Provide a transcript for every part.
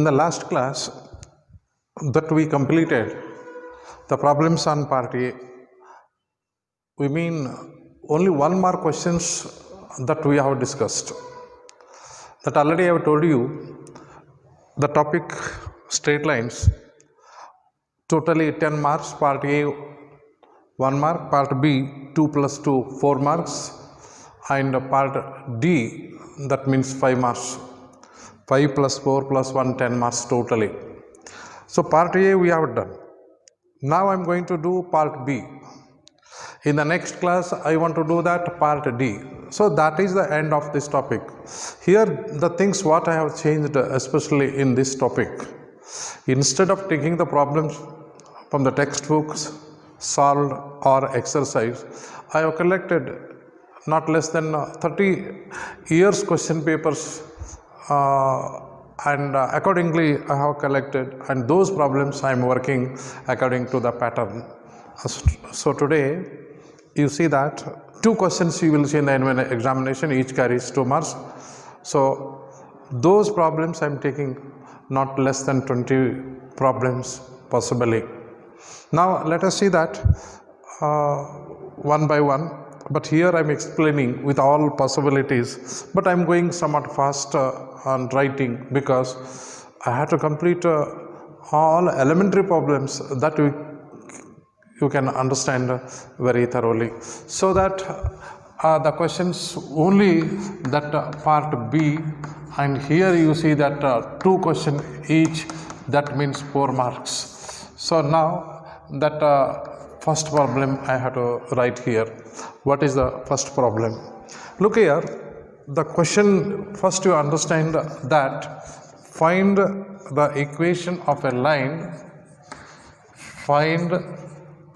the last class that we completed the problems on part A, we mean only 1 mark questions that we have discussed. That already I have told you the topic straight lines, totally 10 marks, part A 1 mark, part B 2 plus 2 4 marks, and part D that means 5 marks, 5 plus 4 plus 1 10 marks totally. So part A we have done. Now I am going to do part B. In the next class I want to do that part D. So that is the end of this topic. Here the things what I have changed, especially in this topic, instead of taking the problems from the textbooks solved or exercise, I have collected not less than 30 years question papers and accordingly I have collected, and those problems I am working according to the pattern. So today you see that 2 questions you will see in the examination, each carries 2 marks. So those problems I am taking not less than 20 problems possibly. Now let us see that one by one, but here I am explaining with all possibilities, but I am going somewhat fast on writing because I have to complete all elementary problems that you can understand very thoroughly, so that the questions only that part B, and here you see that 2 questions each, that means 4 marks. So now that first problem I have to write here. What is the first problem? Look here, the question, first you understand that find the equation of a line, find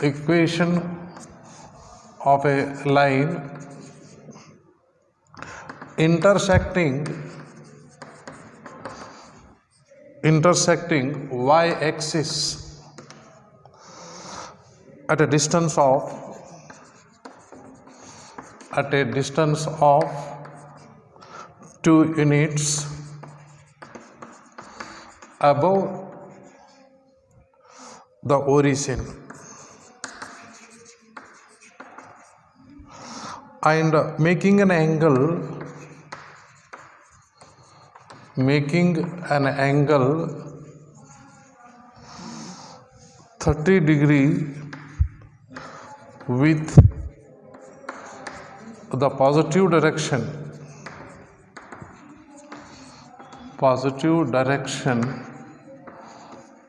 equation of a line intersecting y-axis at a distance of 2 units above the origin, and making an angle 30 degree with the positive direction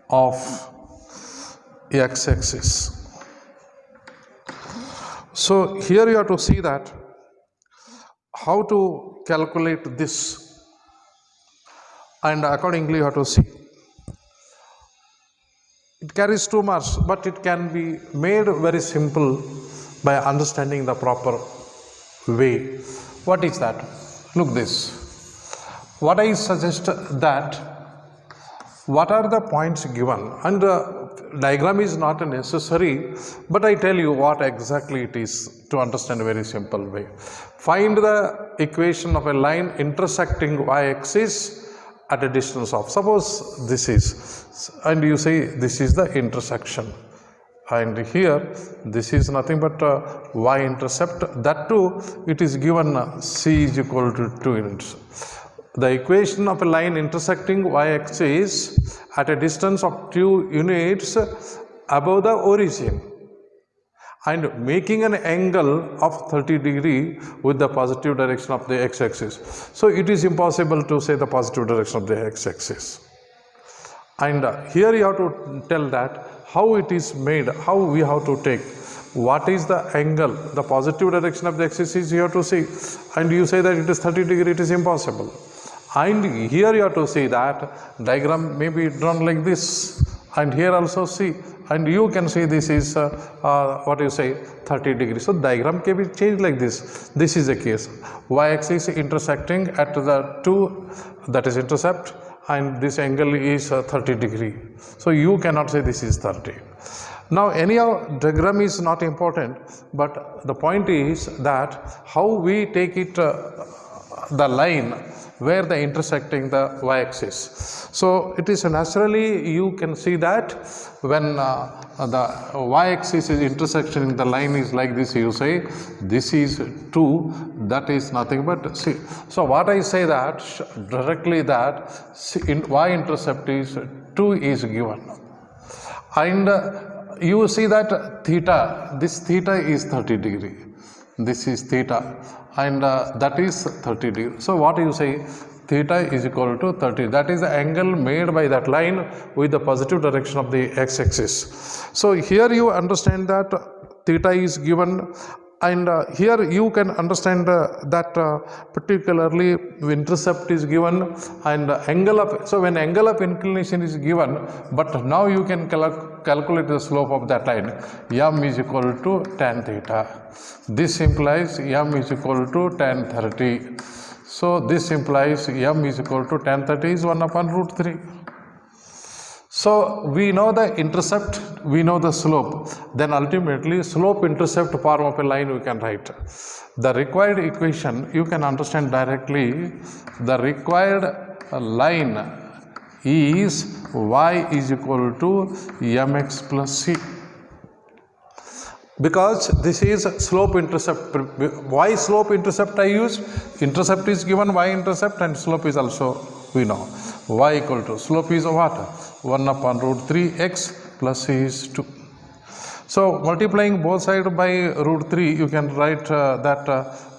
of x-axis. So here you have to see that how to calculate this, and accordingly you have to see. It carries 2 marks, but it can be made very simple by understanding the proper way. What is that? Look this. What I suggest that, what are the points given, and diagram is not necessary, but I tell you what exactly it is to understand a very simple way. Find the equation of a line intersecting y-axis at a distance of, suppose this is, and you say this is the intersection, and here this is nothing but y-intercept, that too it is given c is equal to 2 units. The equation of a line intersecting y-axis at a distance of 2 units above the origin and making an angle of 30 degree with the positive direction of the x-axis. So it is impossible to say the positive direction of the x-axis. And here you have to tell that how it is made, how we have to take, what is the angle, the positive direction of the x-axis you have to see, and you say that it is 30 degree, it is impossible. And here you have to see that diagram may be drawn like this, and here also see, and you can see this is 30 degrees. So diagram can be changed like this. This is the case. Y-axis intersecting at the 2, that is intercept, and this angle is 30 degree. So you cannot say this is 30. Now anyhow diagram is not important, but the point is that how we take it the line where they intersecting the y-axis. So it is naturally you can see that when the y-axis is intersection, the line is like this, you say this is 2, that is nothing but see. So what I say that directly that y-intercept is 2 is given, and you see that theta, this theta is 30 degree, this is theta, and that is 30 degree. So what you say, theta is equal to 30, that is the angle made by that line with the positive direction of the x-axis. So here you understand that theta is given, and here you can understand that particularly intercept is given, and angle of, so when angle of inclination is given, but now you can calculate the slope of that line, m is equal to tan theta. This implies m is equal to tan 30. So this implies m is equal to tan 30 is 1 upon root 3. So we know the intercept, we know the slope, then ultimately slope intercept form of a line we can write. The required equation you can understand directly, the required line is y is equal to mx plus c. Because this is slope intercept. Why slope intercept I use? Intercept is given y intercept, and slope is also we know. Y equal to, slope is what? 1 upon root 3 x plus c is 2. So multiplying both sides by root 3, you can write that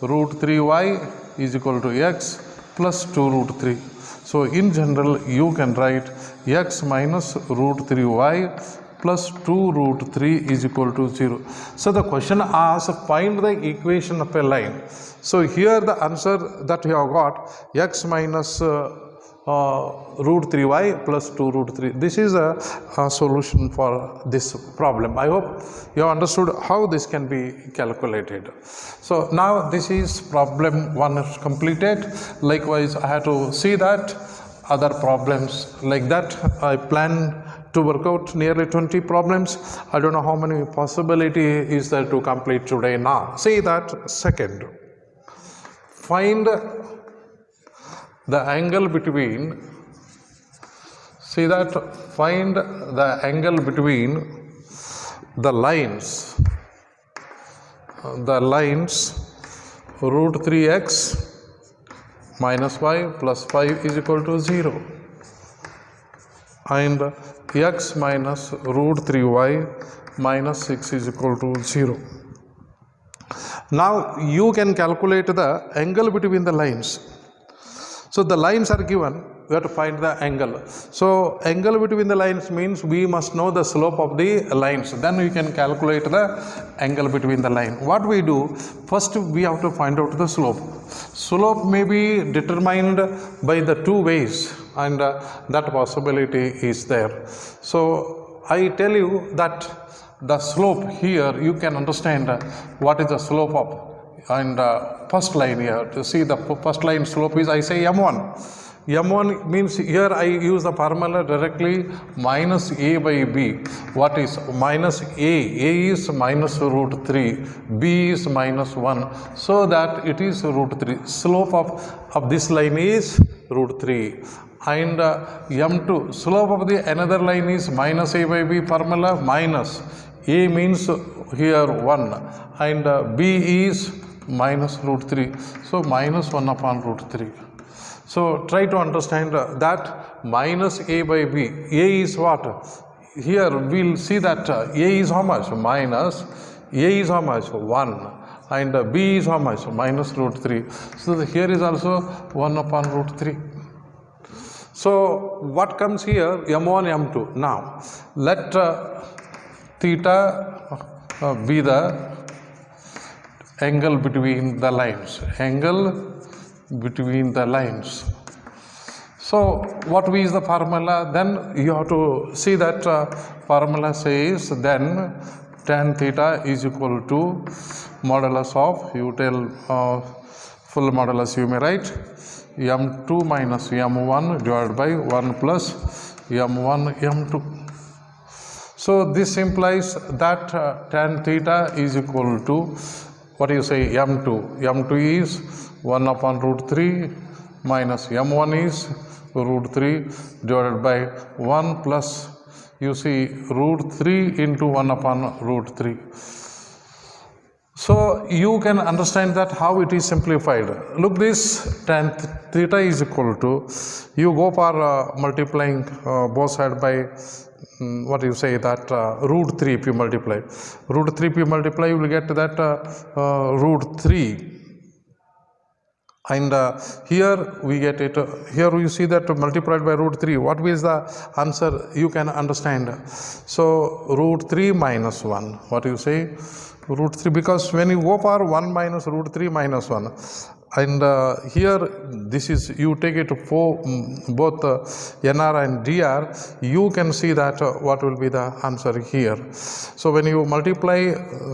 root 3y is equal to x plus 2 root 3. So in general you can write x minus root 3y plus 2 root 3 is equal to 0. So the question asks, find the equation of a line. So here the answer that you have got, x minus root 3y plus 2 root 3. This is a solution for this problem. I hope you have understood how this can be calculated. So now this is problem 1 is completed. Likewise, I have to see that other problems like that. I plan to work out nearly 20 problems. I don't know how many possibility is there to complete today now. See that second. Find the angle between, see that, find the angle between the lines root 3x minus y plus 5 is equal to 0 and x minus root 3y minus 6 is equal to 0. Now you can calculate the angle between the lines. So the lines are given, we have to find the angle. So angle between the lines means we must know the slope of the lines. Then we can calculate the angle between the line. What we do, first we have to find out the slope. Slope may be determined by the two ways, and that possibility is there. So I tell you that the slope here, you can understand what is the slope of, and first line here, to see the first line slope is, I say m1. M1 means here I use the formula directly, minus a by b. What is minus a? A is minus root 3, b is minus 1, so that it is root 3. Slope of this line is root 3. And m2, slope of the another line is minus a by b formula, minus a means here 1 and b is minus root 3, so minus 1 upon root 3. So try to understand that minus a by b. A is what? Here we will see that a is how much? Minus. A is how much? 1. And b is how much? Minus root 3. So here is also 1 upon root 3. So what comes here? m1, m2. Now let theta be the angle between the lines. Angle between the lines. So what is the formula? Then you have to see that formula says then tan theta is equal to modulus of, you tell full modulus you may write, m2 minus m1 divided by 1 plus m1 m2. So this implies that tan theta is equal to, what do you say, m2. m2 is 1 upon root 3 minus m1 is root 3 divided by 1 plus, you see, root 3 into 1 upon root 3. So you can understand that how it is simplified. Look, this tan theta is equal to, you go for multiplying both sides by what you say that root 3. If you multiply root 3, if you multiply, you will get that root 3. And here we get it, here you see that multiplied by root 3. What is the answer? You can understand. So root 3 minus 1, what you say? Root 3, because when you go for 1 minus root 3 minus 1, and here this is, you take it for both NR and DR, you can see that what will be the answer here. So when you multiply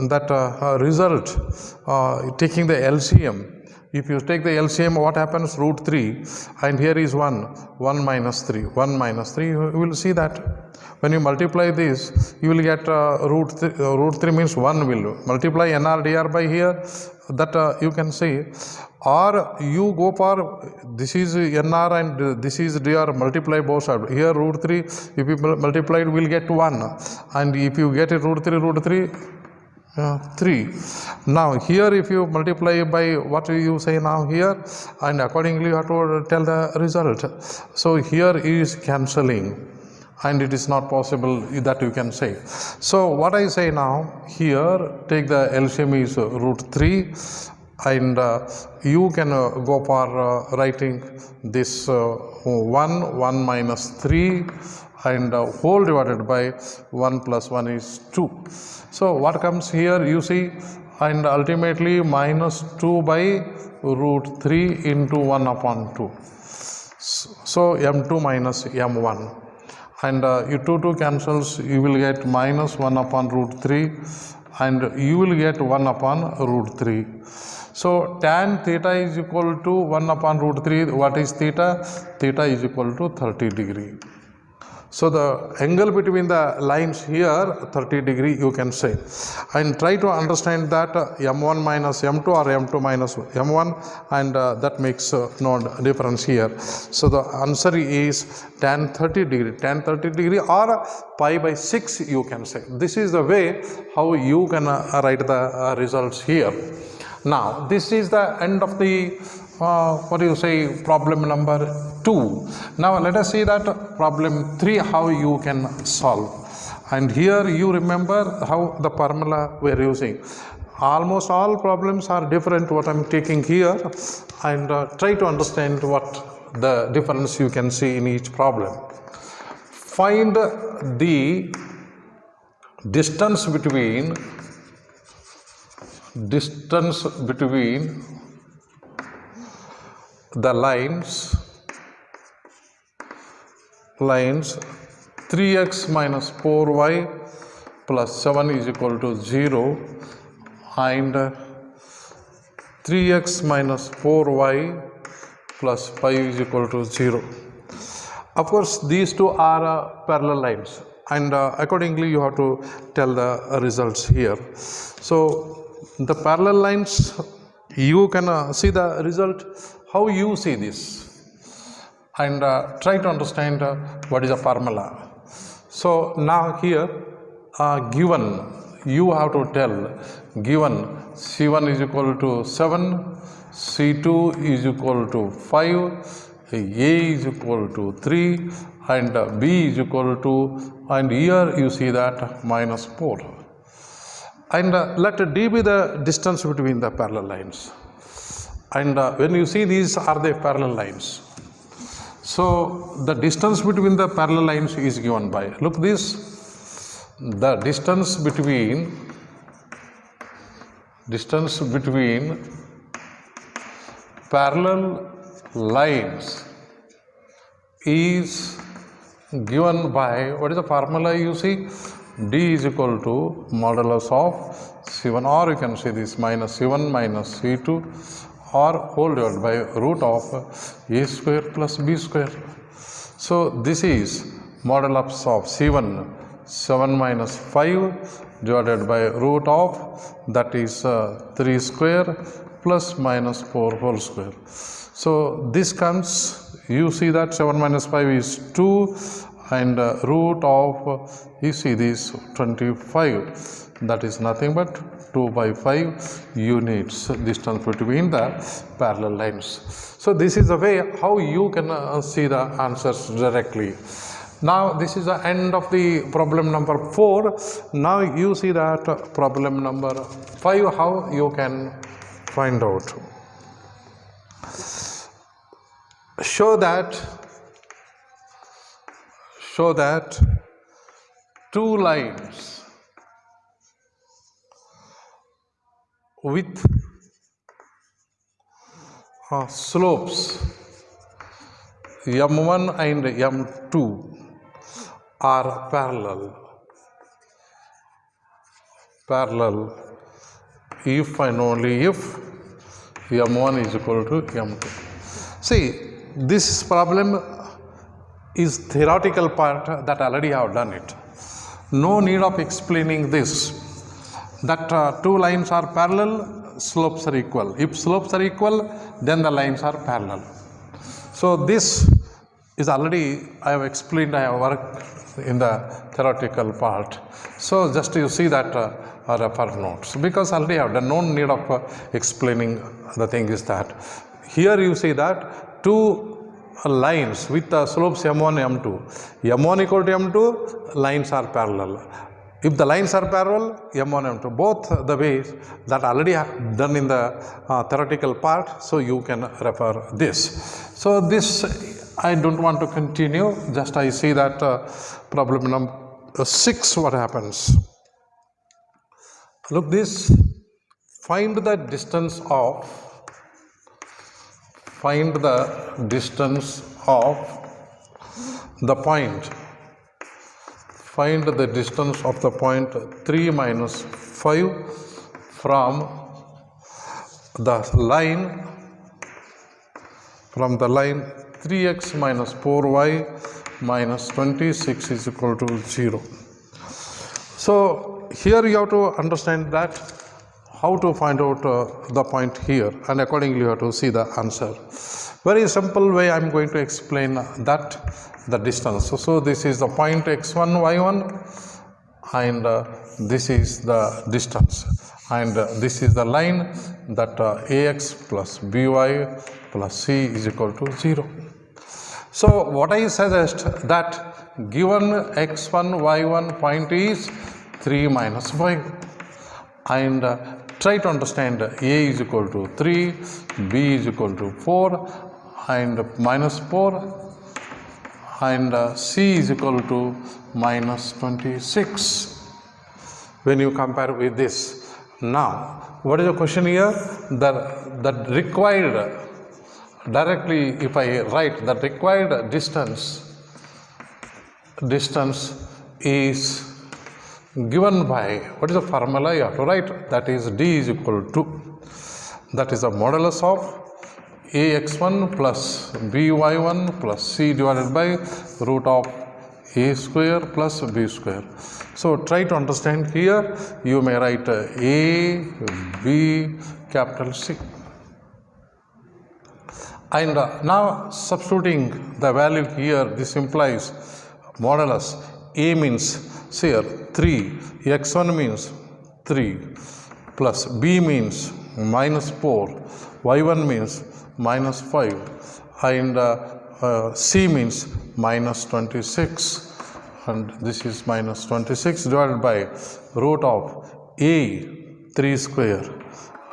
that result, taking the LCM, if you take the LCM, what happens? Root 3, and here is 1 minus 3, 1 minus 3, you will see that. When you multiply this, you will get root 3 means 1 will multiply NR dr by here, that you can see. Or you go for, this is NR and this is dr, multiply both sides. Here root 3, if you multiply it, will get 1. And if you get it root 3, 3. Now here if you multiply by what you say now here, and accordingly you have to tell the result. So here is cancelling, and it is not possible that you can say. So what I say now, here take the LCM is root 3, and you can go for writing this 1 minus 3, and whole divided by 1 plus 1 is 2. So what comes here, you see, and ultimately minus 2 by root 3 into 1 upon 2. So m2 minus m1, and you 2 cancels, you will get minus 1 upon root 3, and you will get 1 upon root 3. So tan theta is equal to 1 upon root 3. What is theta? Theta is equal to 30 degree. So the angle between the lines here 30 degree, you can say, and try to understand that m1 minus m2 or m2 minus m1, and that makes no difference here. So the answer is tan 30 degree or pi by 6, you can say. This is the way how you can write the results here. Now this is the end of the problem number 2. Now let us see that problem 3, how you can solve. And here you remember how the formula we are using. Almost all problems are different what I am taking here, and try to understand what the difference you can see in each problem. Find the distance between the lines 3x minus 4y plus 7 is equal to 0, and 3x minus 4y plus 5 is equal to 0. Of course, these two are parallel lines, and accordingly you have to tell the results here. So the parallel lines, you can see the result, how you see this, and try to understand what is the formula. So now here given, you have to tell, given C1 is equal to 7, C2 is equal to 5, A is equal to 3, and B is equal to, and here you see that minus 4. And let D be the distance between the parallel lines. And when you see these are the parallel lines, so the distance between the parallel lines is given by, look this, the distance between parallel lines is given by, what is the formula you see? D is equal to modulus of C1, or you can say this minus C1 minus C2, or whole divided by root of A square plus B square. So this is modulus of C1, 7 minus 5 divided by root of, that is 3 square plus minus 4 whole square. So this comes, you see that 7 minus 5 is 2, and root of, you see this 25, that is nothing but 2 by 5 units distance between the parallel lines. So this is the way how you can see the answers directly. Now this is the end of the problem number 4. Now you see that problem number 5, how you can find out. Show that two lines with slopes m1 and m2 are parallel if and only if m1 is equal to m2. See, this problem is theoretical part that already I have done it. No need of explaining this, that two lines are parallel, slopes are equal. If slopes are equal, then the lines are parallel. So this is already I have explained, I have worked in the theoretical part. So just you see that refer notes, because already I have done, no need of explaining. The thing is that here you see that two lines with the slopes m1 m2, m1 equal to m2, lines are parallel. If the lines are parallel, m1 m2, both the ways that already done in the theoretical part, so you can refer this. So this I don't want to continue, just I see that problem number 6, what happens. Look this, find the distance of the point. Find the distance of the point 3 minus 5 from the line 3x minus 4y minus 26 is equal to 0. So here you have to understand that how to find out the point here, and accordingly you have to see the answer. Very simple way I am going to explain that, the distance. So this is the point x1 y1, and this is the distance, and this is the line that ax plus by plus c is equal to 0. So what I suggest, that given x1 y1 point is 3 minus 5, and try to understand a is equal to 3, b is equal to 4 and minus 4, and c is equal to minus 26 when you compare with this. Now what is the question here? That required, directly if I write the required distance is given by, what is the formula you have to write? That is d is equal to, that is the modulus of ax1 plus by1 plus c divided by root of a square plus b square. So try to understand here, you may write a, b, capital C. And now substituting the value here, this implies modulus a means, see here 3, x1 means 3 plus b means minus 4, y1 means minus 5, and c means minus 26, and this is minus 26 divided by root of a 3 square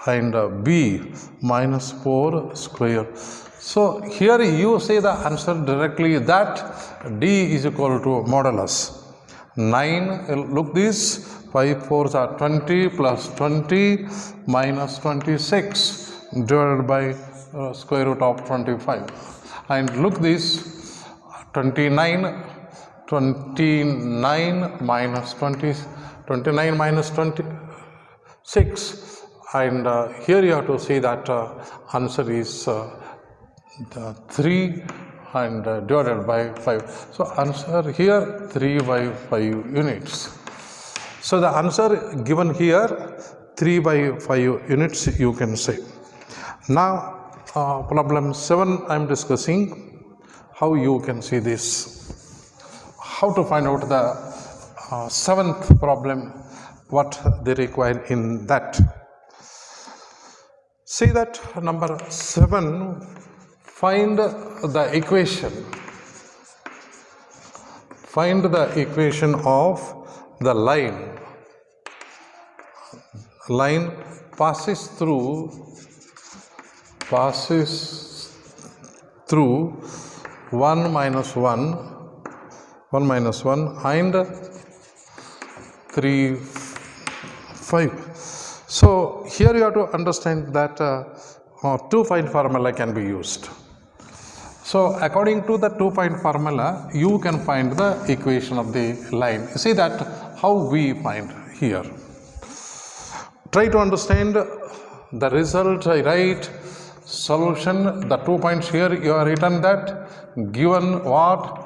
and b minus 4 square. So here you say the answer directly, that d is equal to modulus 9, look this, 5 4s are 20 plus 20 minus 26 divided by square root of 25, and look this 29 minus 20, 29 minus 26, and here you have to see that answer is 3 and divided by 5. So answer here 3 by 5 units. So the answer given here 3 by 5 units you can say. Now problem 7 I am discussing. How you can see this, how to find out the seventh problem, what they require in that. See that number 7, find the equation of the line passes through 1 minus 1 and 3 5. So here you have to understand that two-point formula can be used. So according to the two-point formula, you can find the equation of the line. See that how we find here. Try to understand the result. I write solution. The 2 points here you have written that given what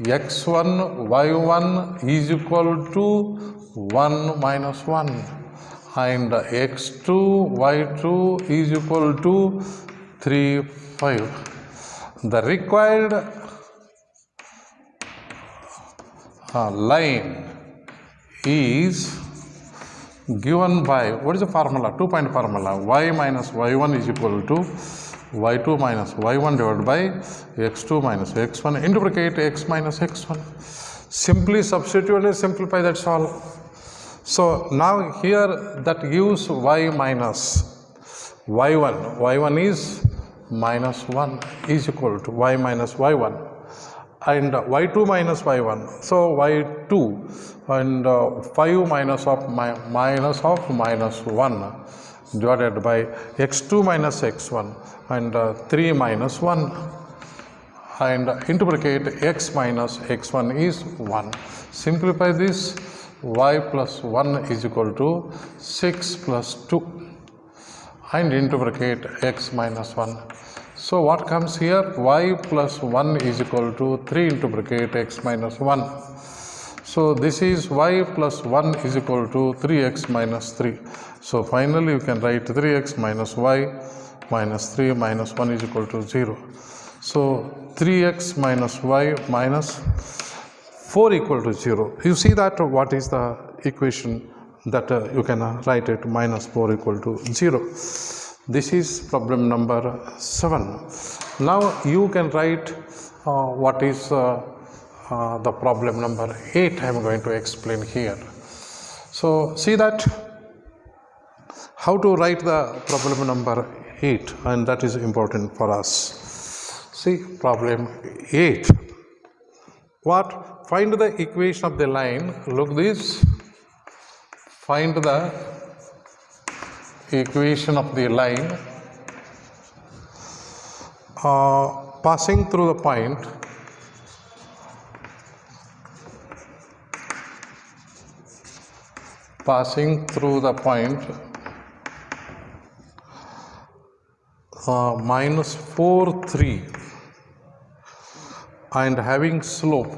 x1 y1 is equal to 1 minus 1 and x2 y2 is equal to 3 5. The required line is given by, what is the formula? 2-point formula. Y minus y1 is equal to y2 minus y1 divided by x2 minus x1. Interpret x minus x1. Simply substitute and simplify, that's all. So now here that gives y minus y1. y1 is minus 1 is equal to y minus y1 and y2 minus y1. So y2 and 5 minus of minus 1 divided by x2 minus x1 and 3 minus 1 and interpret x minus x1 is 1. Simplify this. Y plus 1 is equal to 6 plus 2 and interpret x minus 1. So what comes here? Y plus 1 is equal to 3 interpret x minus 1. So this is y plus 1 is equal to 3x minus 3. So finally you can write 3x minus y minus 3 minus 1 is equal to 0. So 3x minus y minus 4 equal to 0. You see that what is the equation that you can write it minus 4 equal to 0. This is problem number 7. Now you can write what is the problem number 8 I am going to explain here. So see that how to write the problem number 8, and that is important for us. See problem 8. What? Find the equation of the line. Look this. Find the equation of the line passing through the point minus 4 3 and having slope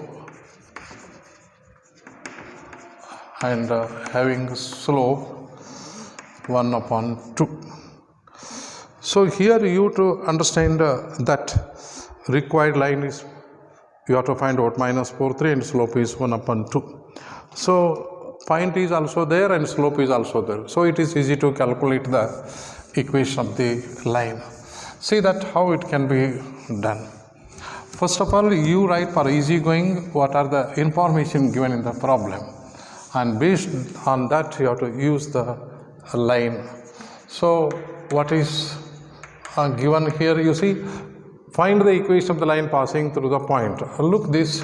1 upon 2. So here you to understand that required line is, you have to find out minus 4 3 and slope is 1 upon 2. So point is also there and slope is also there. So it is easy to calculate the equation of the line. See that how it can be done. First of all, you write for easy going what are the information given in the problem, and based on that you have to use the line. So what is given here? You see, find the equation of the line passing through the point. Look this,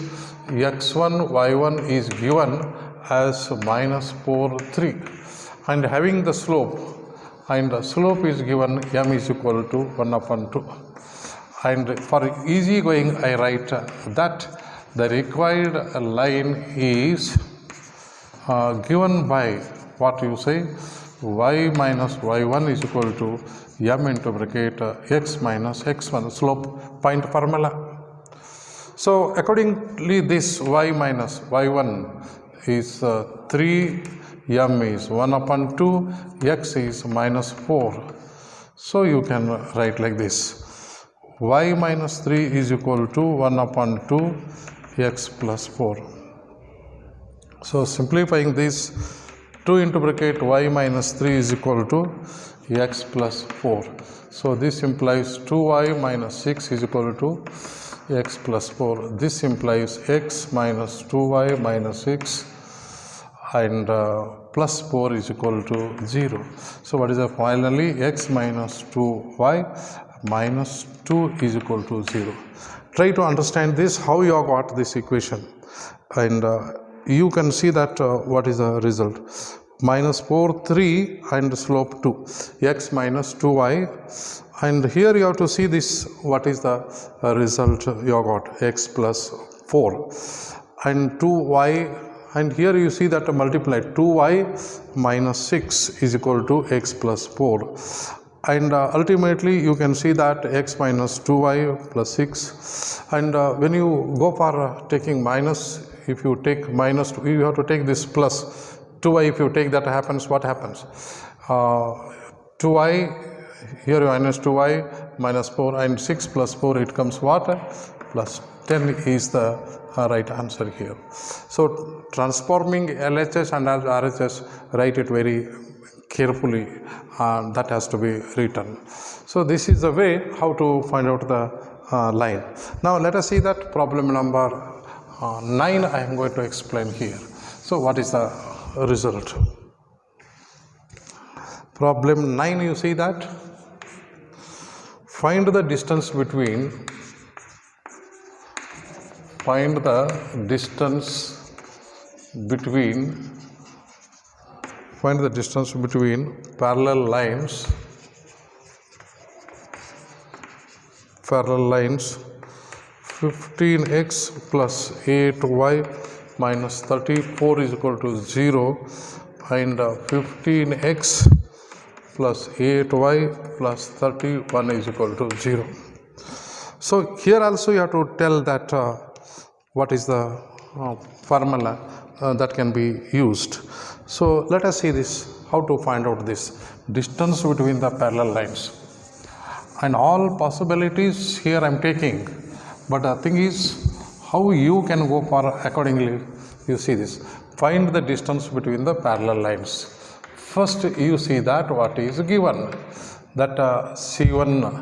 x1 y1 is given as minus 4 3 and having the slope, and the slope is given m is equal to 1 upon 2. And for easy going I write that the required line is given by what you say, y minus y1 is equal to m into bracket x minus x1, slope point formula. So accordingly this y minus y1 is 3, m is 1 upon 2, x is minus 4. So you can write like this: y minus 3 is equal to 1 upon 2 x plus 4. So simplifying this, 2 into bracket y minus 3 is equal to x plus 4. So this implies 2y minus 6 is equal to x plus 4. This implies x minus 2y minus 6 and plus 4 is equal to 0. So what is the finally x minus 2y minus 2 is equal to 0. Try to understand this, how you have got this equation, and you can see that what is the result. Minus 4, 3 and slope 2, x minus 2y, and here you have to see this, what is the result you have got, x plus 4 and 2y, and here you see that multiply 2y minus 6 is equal to x plus 4, and ultimately you can see that x minus 2y plus 6, and when you go for taking minus, if you take minus, you have to take this plus 2y, if you take that happens, what happens, 2y, here minus 2y minus 4 and 6 plus 4, it comes what, plus 10 is the right answer here. So transforming LHS and RHS, write it very carefully, that has to be written. So this is the way how to find out the line. Now let us see that problem number 9 I am going to explain here. So what is the result? Problem 9, you see that, find the distance between parallel lines 15x plus 8y minus 34 is equal to 0 and 15x plus 8y plus 31 is equal to 0. So here also you have to tell that what is the formula that can be used. So let us see this, how to find out this distance between the parallel lines, and all possibilities here I am taking, but the thing is how you can go for accordingly. You see this, find the distance between the parallel lines. First you see that what is given, that C1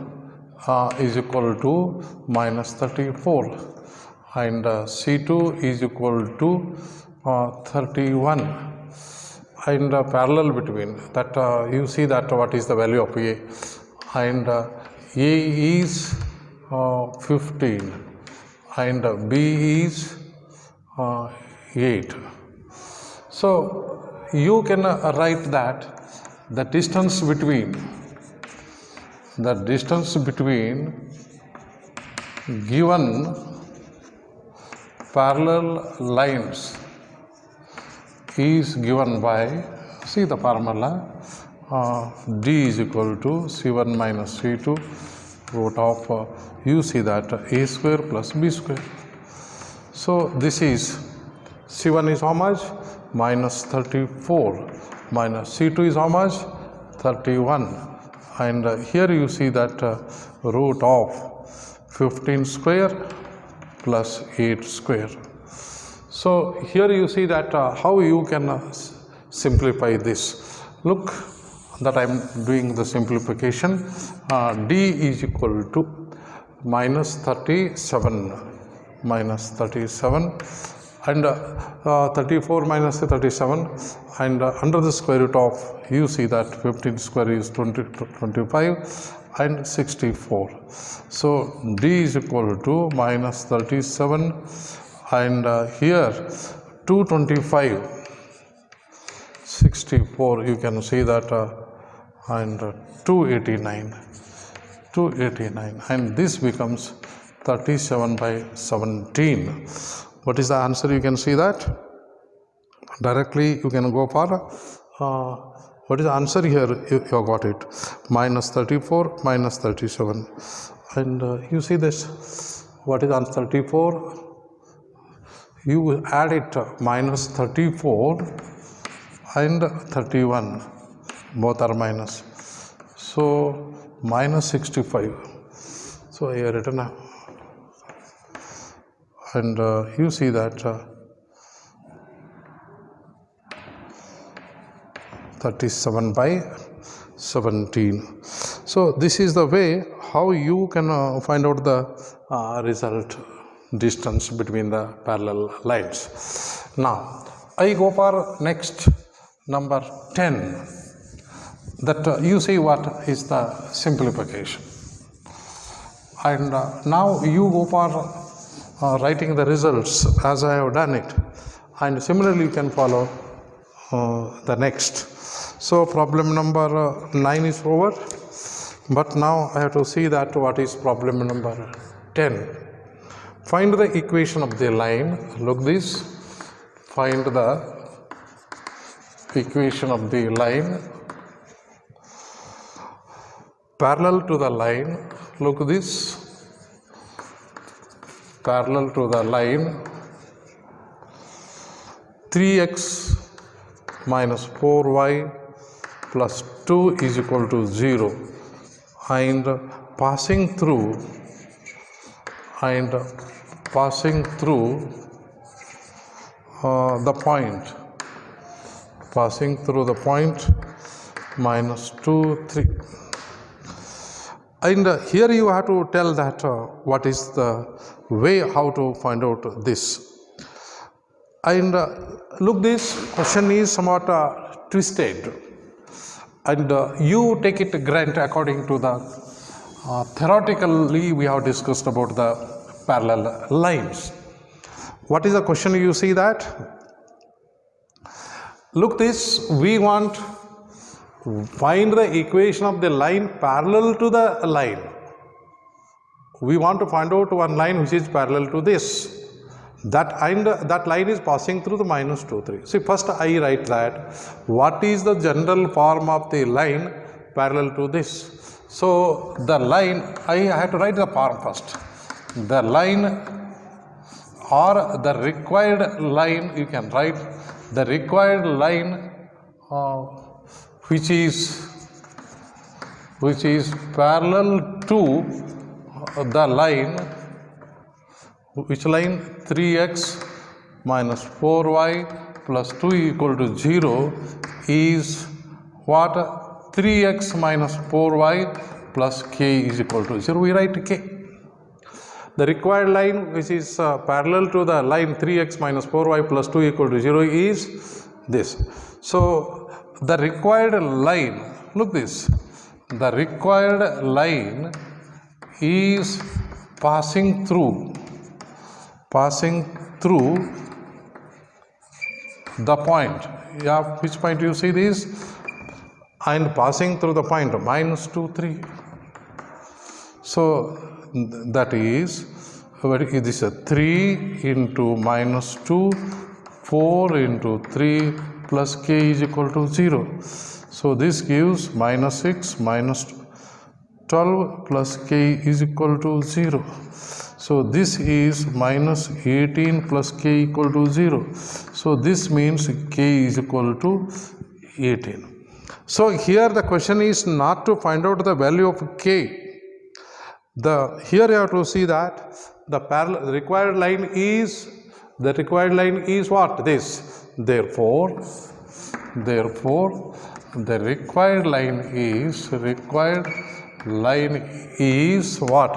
is equal to minus 34 and C2 is equal to 31, and parallel between that, you see that what is the value of A, and A is 15 and B is 8. So you can write that the distance between given parallel lines is given by, see the formula, D is equal to C1 minus C2 root of you see that A square plus B square. So this is C1 is how much, minus 34 minus C2 is how much, 31, and here you see that root of 15 square plus 8 square. So here you see that how you can simplify this. Look that I am doing the simplification. D is equal to minus 37 and 34 minus 37, and under the square root of, you see that 15 square is 25 and 64. So D is equal to minus 37 and here 225, 64, you can see that and 289, and this becomes 37 by 17. What is the answer? You can see that directly you can go for what is the answer here, you got it, minus 34 minus 37, and you see this, what is answer 34, you add it minus 34 and 31, both are minus, so minus 65. So I have written and you see that 37 by 17. So this is the way how you can find out the result distance between the parallel lines. Now I go for next number 10, that you see what is the simplification, and now you go for writing the results as I have done it, and similarly you can follow the next. So problem number 9 is over, but now I have to see that what is problem number 10. Find the equation of the line. Look this. Find the equation of the line parallel to the line. Look this. Parallel to the line 3x minus 4y plus 2 is equal to 0, and passing through the point minus 2, 3. And here you have to tell that what is the way how to find out this. And look, this question is somewhat twisted, and you take it grant according to the theoretically we have discussed about the parallel lines. What is the question? You see that? Look this, we want find the equation of the line parallel to the line. We want to find out one line which is parallel to this. That line is passing through the minus 2, 3. See, first I write that what is the general form of the line parallel to this. So the line, I have to write the form first. The line or the required line, you can write the required line which is parallel to the line, which line? 3x minus 4y plus 2 equal to 0 is what? 3x minus 4y plus k is equal to 0. We write k. The required line which is parallel to the line 3x minus 4y plus 2 equal to 0 is this. So the required line, look this, the required line is passing through the point. Yeah, which point you see this? And passing through the point minus 2, 3. So that is, this is 3 into minus 2, 4 into 3 plus k is equal to 0. So this gives minus 6 minus 12 plus k is equal to 0. So this is minus 18 plus k equal to 0. So this means k is equal to 18. So here the question is not to find out the value of k. Here you have to see that the required line is what? This. Therefore the required line is what?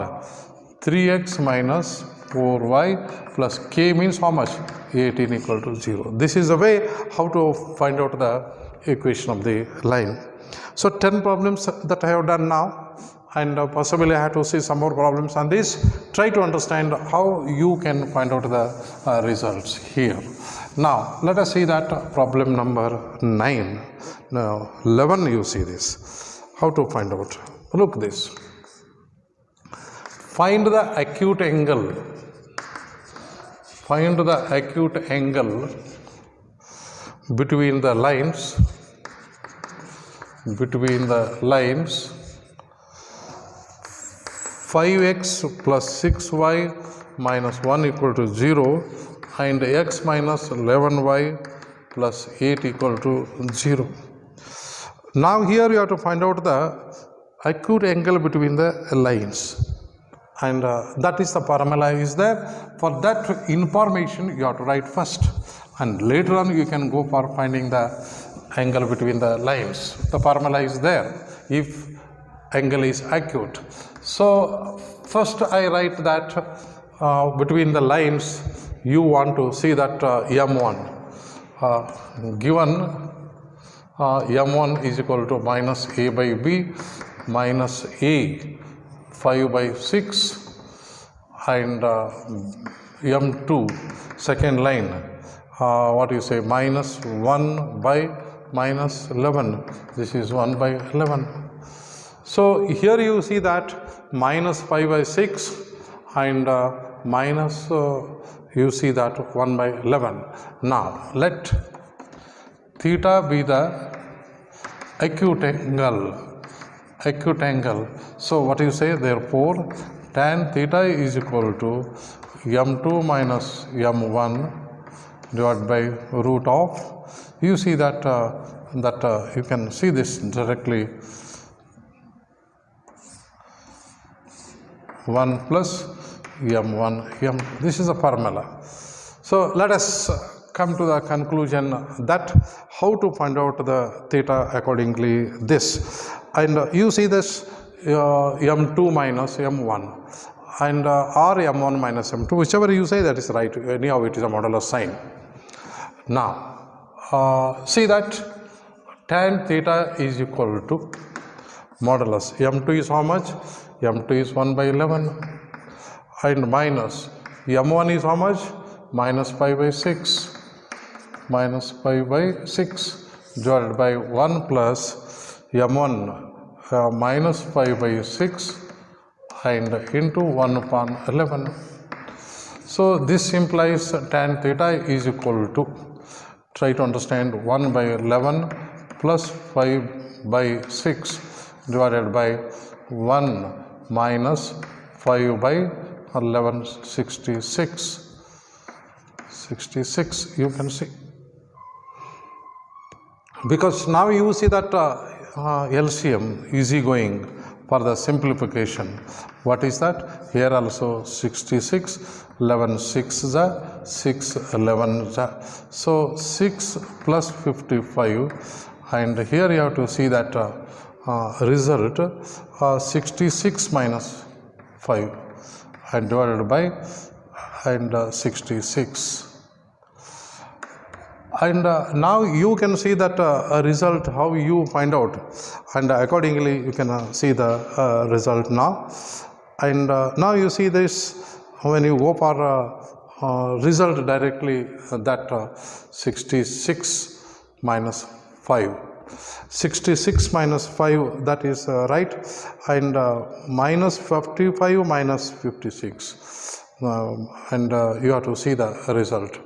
3x minus 4y plus k means how much? 18 equal to 0. This is the way how to find out the equation of the line. So 10 problems that I have done now, and possibly I have to see some more problems on this. Try to understand how you can find out the results here. Now let us see that problem number 9. Now 11 you see this. How to find out? Look this. Find the acute angle. Find the acute angle between the lines. 5x plus 6y minus 1 equal to 0 and x minus 11y plus 8 equal to 0. Now here you have to find out the acute angle between the lines, and that is the formula is there. For that information you have to write first, and later on you can go for finding the angle between the lines. The formula is there if angle is acute. So first I write that between the lines you want to see that m1 given m1 is equal to minus a by b minus a 5 by 6 and m2 second line what you say minus 1 by minus 11, this is 1 by 11. So here you see that minus 5 by 6 and minus you see that 1 by 11. Now let theta be the acute angle. So what you say, therefore tan theta is equal to m2 minus m1 divided by root of, you see that you can see this directly, 1 plus m1 m. This is a formula. So let us come to the conclusion that how to find out the theta accordingly this, and you see this m2 minus m1 and or m1 minus m2, whichever you say that is right, anyhow it is a modulus sign. Now see that tan theta is equal to modulus m2 is how much, m2 is 1 by 11 and minus m1 is how much, minus 5 by 6 divided by 1 plus m1 minus 5 by 6 and into 1 upon 11. So this implies tan theta is equal to, try to understand, 1 by 11 plus 5 by 6 divided by 1 minus 5 by 11, 66 you can see, because now you see that LCM easy going for the simplification. What is that? Here also 66, 11 6 is 6, 11 is, so 6 plus 55, and here you have to see that result 66 minus 5 and divided by 66. And now you can see that result, how you find out, and accordingly you can see the result now. And now you see this, when you go for result directly, that 66 minus 5, 66 minus 5, that is right, and minus 55 minus 56, and you have to see the result.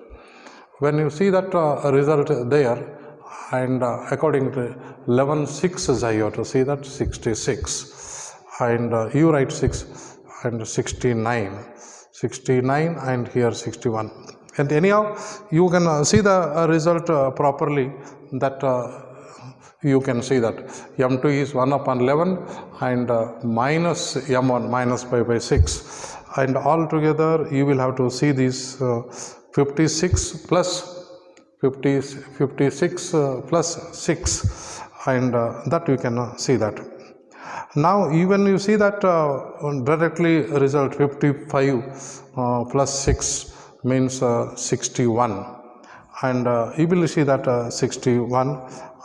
When you see that result there, and according to 11 6 is, you have to see that 66, and you write 6 and 69 and here 61, and anyhow you can see the result properly, that you can see that m2 is 1 upon 11 and minus m1 minus 5 by 6, and altogether you will have to see this 56 plus 56 plus 6, and that you can see that. Now even you see that directly result 55 plus 6 means 61, and you will see that 61,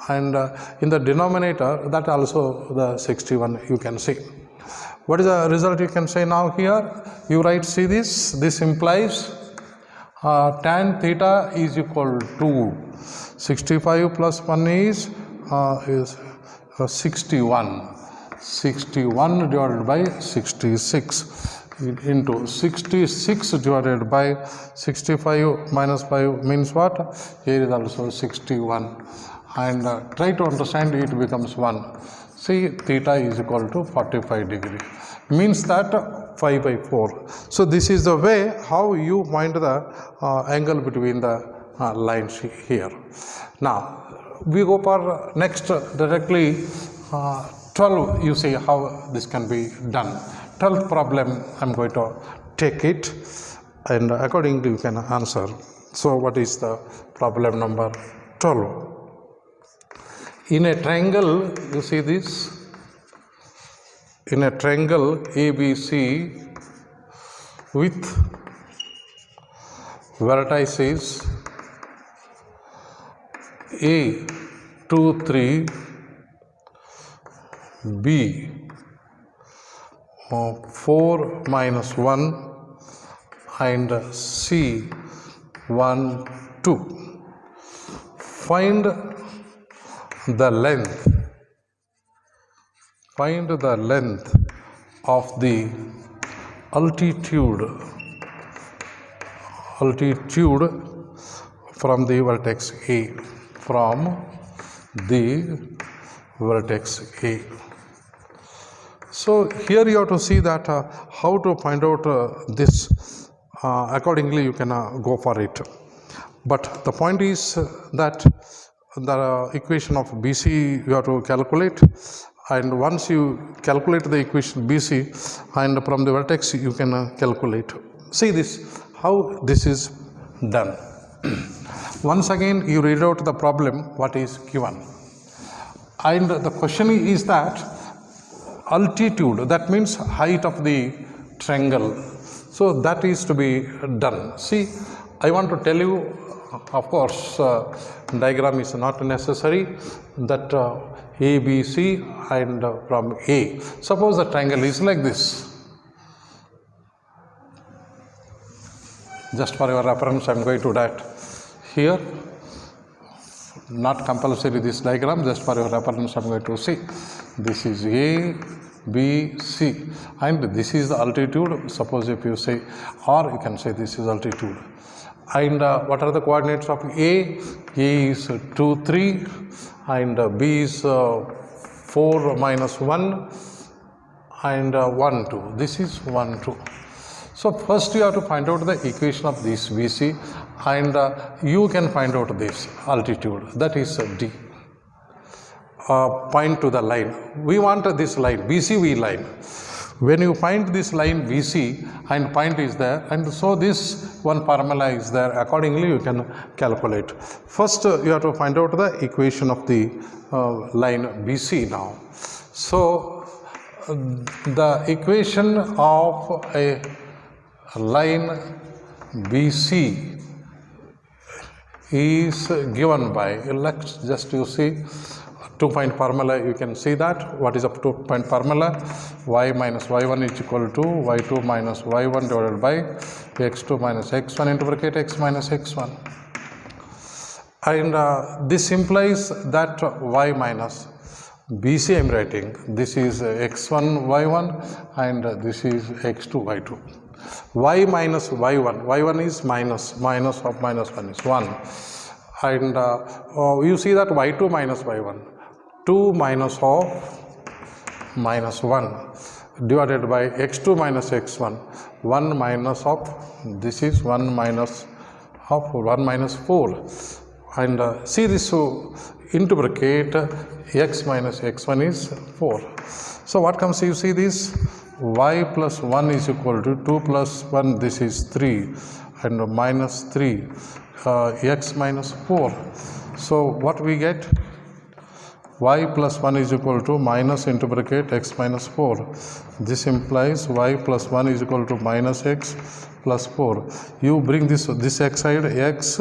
and in the denominator that also the 61 you can see. What is the result you can say now? Here you write, see this implies tan theta is equal to 65 plus 1 is 61 divided by 66 into 66 divided by 65 minus 5 means what? Here is also 61, and try to understand, it becomes 1. See, theta is equal to 45 degree, means that 5 by 4. So this is the way how you find the angle between the lines here. Now we go for next directly 12, you see how this can be done. 12th problem, I'm going to take it and accordingly you can answer. So what is the problem number 12? In a triangle, you see this, in a triangle ABC with vertices A 2 3, B 4 minus 1 and C 1 2. Find the length of the altitude from the vertex A, So here you have to see that how to find out this. Accordingly you can go for it. But the point is that the equation of BC you have to calculate, and once you calculate the equation BC and from the vertex you can calculate. See this, how this is done. Once again you read out the problem what is given, and the question is that altitude, that means height of the triangle, so that is to be done. See, I want to tell you, of course diagram is not necessary, that ABC and from A, suppose the triangle is like this. Just for your reference I am going to write here, not compulsory this diagram, just for your reference I am going to see. This is A, B, C, and this is the altitude. Suppose if you say, or you can say this is altitude. And what are the coordinates of A? A is 2, 3, and B is 4 minus 1, and 1, 2. This is 1, 2. So first you have to find out the equation of this BC, and you can find out this altitude, that is D. Point to the line. We want this line, BCV line. When you find this line BC and point is there, and so this one formula is there, accordingly you can calculate. First you have to find out the equation of the line BC now. So the equation of a line BC is given by, let's just you see, 2-point formula. You can see that. What is a 2-point formula? Y minus y1 is equal to y2 minus y1 divided by x2 minus x1 into bracket x minus x1. And this implies that y minus BC I am writing. This is x1 y1 and this is x2 y2. Y minus y1. y1 is minus of minus 1 is 1. And you see that y2 minus y1. 2 minus of minus 1 divided by x2 minus x1, 1 minus of, this is 1 minus of 1 minus 4, and see this, so into bracket x minus x1 is 4. So what comes, you see this, y plus 1 is equal to 2 plus 1, this is 3, and minus 3, x minus 4. So what we get, y plus 1 is equal to minus into bracket x minus 4. This implies y plus 1 is equal to minus x plus 4. You bring this x side, x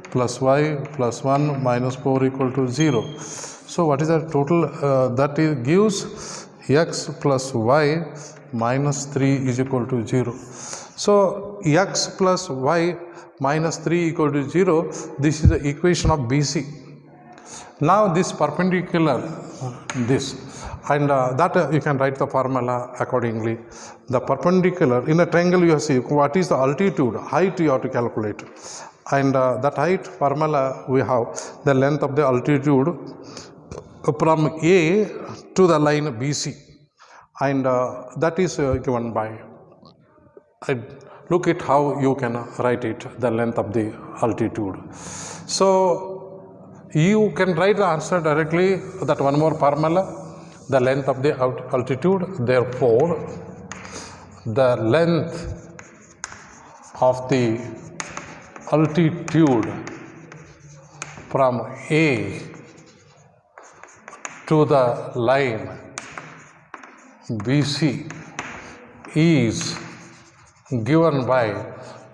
plus y plus 1 minus 4 equal to 0. So what is the total? That gives x plus y minus 3 is equal to 0. So x plus y minus 3 equal to 0. This is the equation of BC. Now this perpendicular, this, and that you can write the formula accordingly. The perpendicular in a triangle, you see what is the altitude, height you have to calculate, and that height formula we have the length of the altitude from A to the line BC, and that is given by, look at how you can write it, the length of the altitude. So you can write the answer directly, that one more formula, the length of the altitude. Therefore, the length of the altitude from A to the line BC is given by,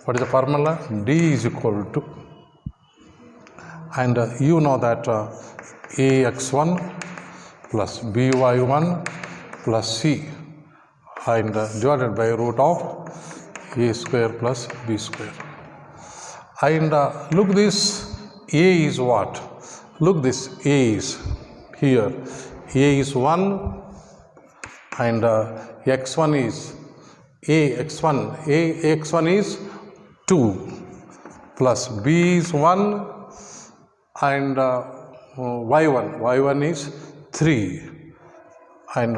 what is the formula? D is equal to, and you know that AX1 plus BY1 plus C and divided by root of A square plus B square. And look, this A is what? Look, this A is here. A is 1 and X1 is AX1 is 2 plus B is 1 and Y1 is 3 and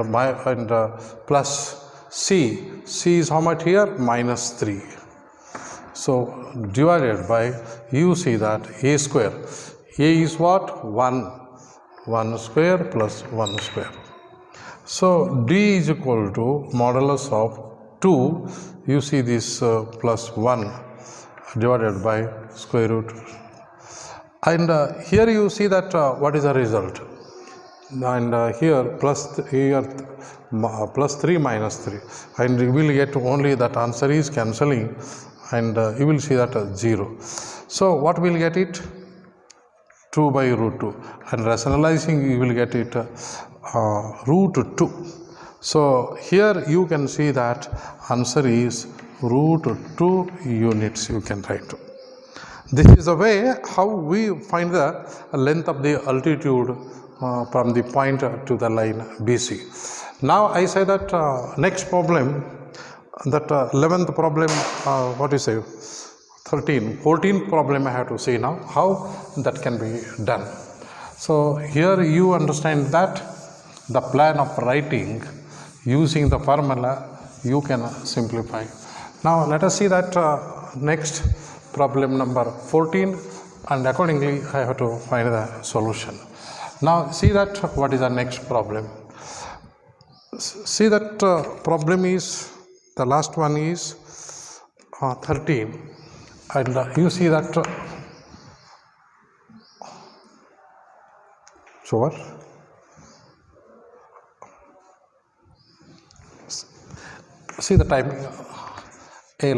plus C is how much here? Minus 3. So divided by, you see that A square. A is what? 1 square plus 1 square. So D is equal to modulus of 2, you see this plus 1 divided by square root. And here you see that what is the result? And here plus 3 minus 3. And you will get only that answer is cancelling, and you will see that 0. So what will get it? 2 by root 2. And rationalizing, you will get it root 2. So here you can see that answer is root 2 units, you can write. This is the way how we find the length of the altitude from the point to the line BC. Now I say that next problem, that 11th problem, what do you say, 14th problem I have to say now, how that can be done. So here you understand that the plan of writing using the formula you can simplify. Now let us see that next problem number 14, and accordingly I have to find the solution. Now see that what is the next problem. See that problem is, the last one is 13, and you see that sure. See the time. A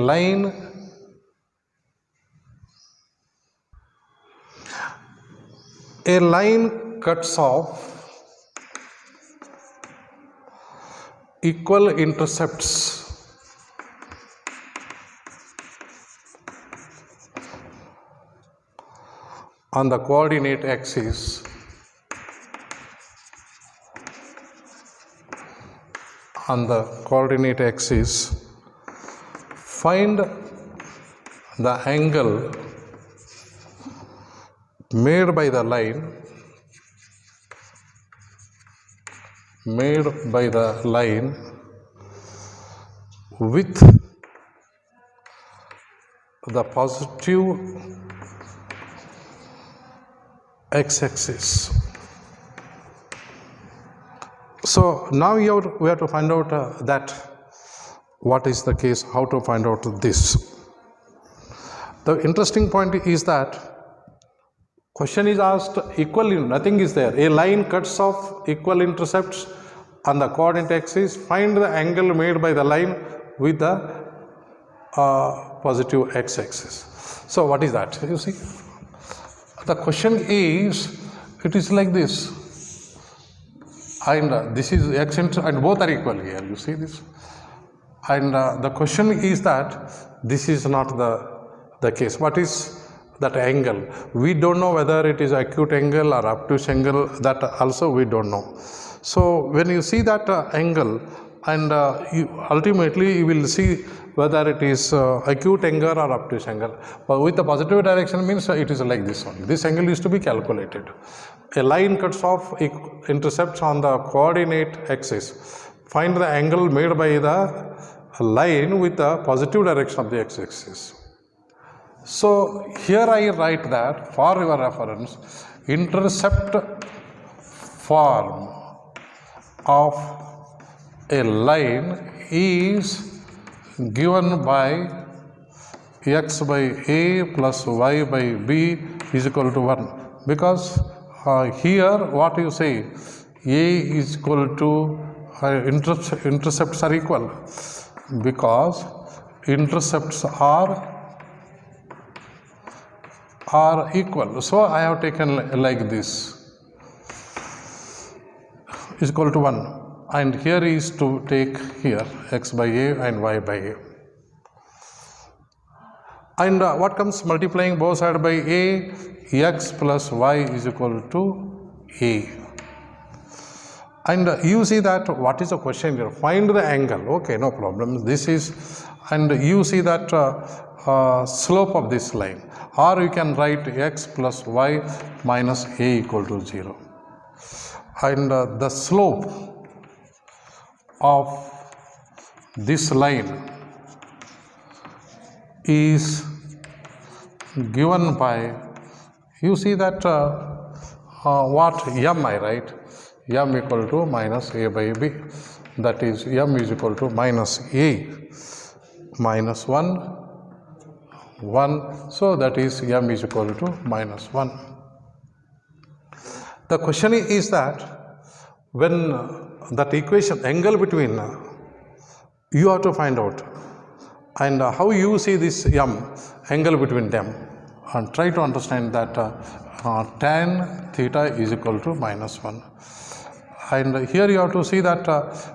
line cuts off equal intercepts on the coordinate axis find the angle made by the line with the positive x-axis. So now we have to find out that what is the case, how to find out this. The interesting point is that question is asked equally, nothing is there. A line cuts off equal intercepts on the coordinate axis. Find the angle made by the line with the positive x-axis. So what is that? You see, the question is, it is like this, and this is x and both are equal here. You see this, and the question is that this is not the case. What is that angle? We don't know whether it is acute angle or obtuse angle, that also we don't know. So when you see that angle, and ultimately you will see whether it is acute angle or obtuse angle. But with the positive direction means it is like this only. This angle is to be calculated. A line cuts off intercepts on the coordinate axis. Find the angle made by the line with the positive direction of the x-axis. So here I write that for your reference, intercept form of a line is given by x by a plus y by b is equal to 1, because here what you say, a is equal to intercepts are equal, because intercepts are equal. So I have taken like this is equal to 1, and here is to take here x by a and y by a. And what comes multiplying both sides by a, x plus y is equal to a. And you see that what is the question here? Find the angle. Okay, no problem. This is, and you see that slope of this line, or you can write x plus y minus a equal to 0. And the slope of this line is given by, you see that what m I write, m equal to minus a by b, that is m is equal to minus a minus 1, 1, so that is m is equal to minus 1. The question is that when that equation angle between, you have to find out, and how you see this m angle between them, and try to understand that tan theta is equal to minus 1. And here you have to see that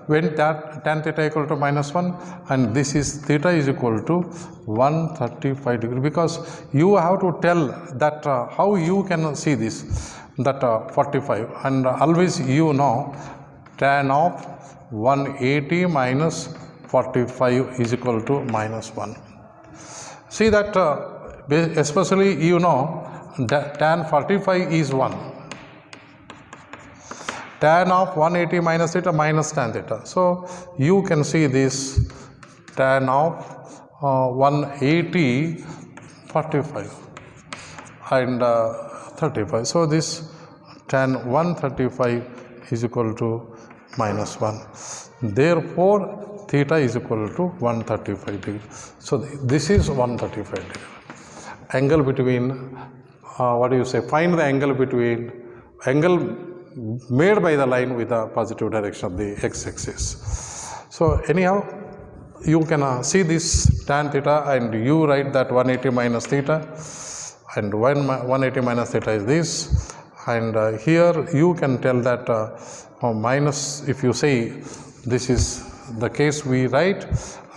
when tan theta equal to minus 1, and this is theta is equal to 135 degree, because you have to tell that how you can see this, that 45, and always you know tan of 180 minus 45 is equal to minus 1. See that especially you know that tan 45 is 1. Tan of 180 minus theta minus tan theta. So you can see this tan of 180 45 and 35. So this tan 135 is equal to minus 1. Therefore, theta is equal to 135 degree. So this is 135 degree. Angle between, what do you say, find the angle between, angle made by the line with the positive direction of the x-axis. So anyhow, you can see this tan theta, and you write that 180 minus theta, and 180 minus theta is this, and here you can tell that minus, if you say this is the case we write,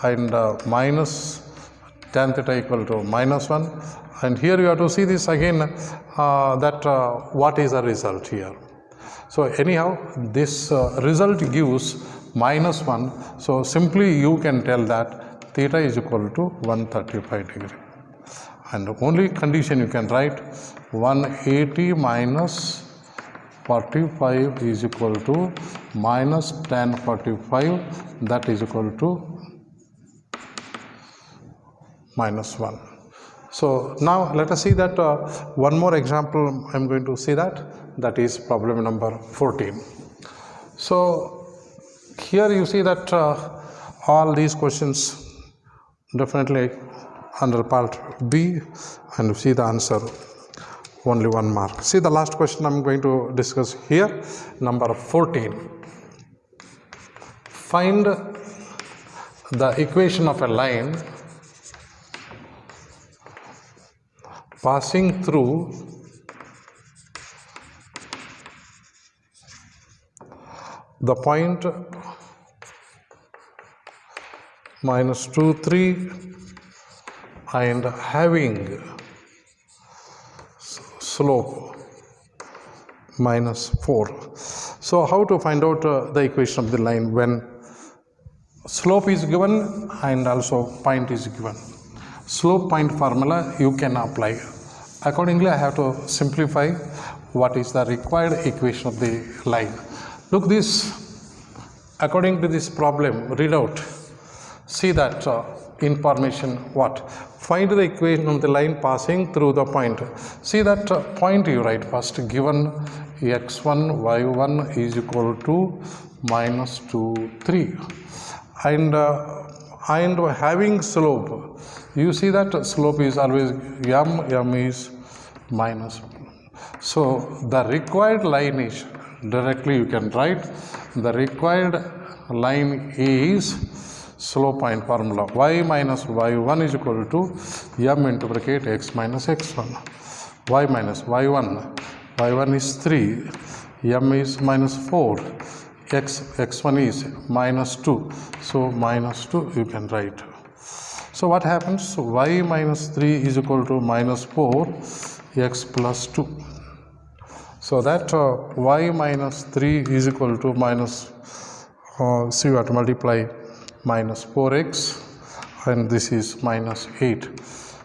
and minus tan theta equal to minus 1, and here you have to see this again, that what is the result here. So anyhow, this result gives minus 1. So simply you can tell that theta is equal to 135 degree. And the only condition you can write 180 minus 45 is equal to minus tan 45, that is equal to minus 1. So now let us see that one more example I am going to see that is problem number 14. So here you see that all these questions definitely under part B, and you see the answer only 1 mark. See the last question I am going to discuss here, number 14. Find the equation of a line passing through the point minus 2, 3 and having slope minus 4. So how to find out the equation of the line when slope is given and also point is given? Slope point formula you can apply. Accordingly, I have to simplify what is the required equation of the line. Look this, according to this problem, read out. See that information what? Find the equation of the line passing through the point. See that point you write first, given x1, y1 is equal to minus 2, 3. And having slope, you see that slope is always m is minus. So the required line is, directly you can write, the required line is slope point formula, y minus y1 is equal to m into bracket x minus x1, y minus y1 is 3, m is minus 4, x1 is minus 2, so minus 2 you can write. So what happens? So y minus 3 is equal to minus 4 x plus 2. So that y minus 3 is equal to minus, so you have to multiply minus 4x, and this is minus 8.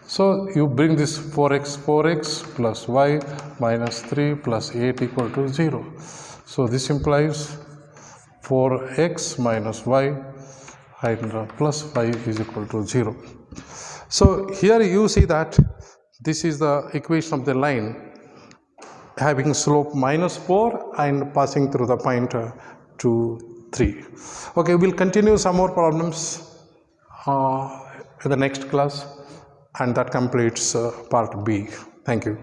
So you bring this 4x plus y minus 3 plus 8 equal to 0. So this implies 4x minus y and plus y is equal to 0. So here you see that this is the equation of the line having slope minus 4 and passing through the point 2, 3. Okay, we'll continue some more problems in the next class, and that completes part B. Thank you.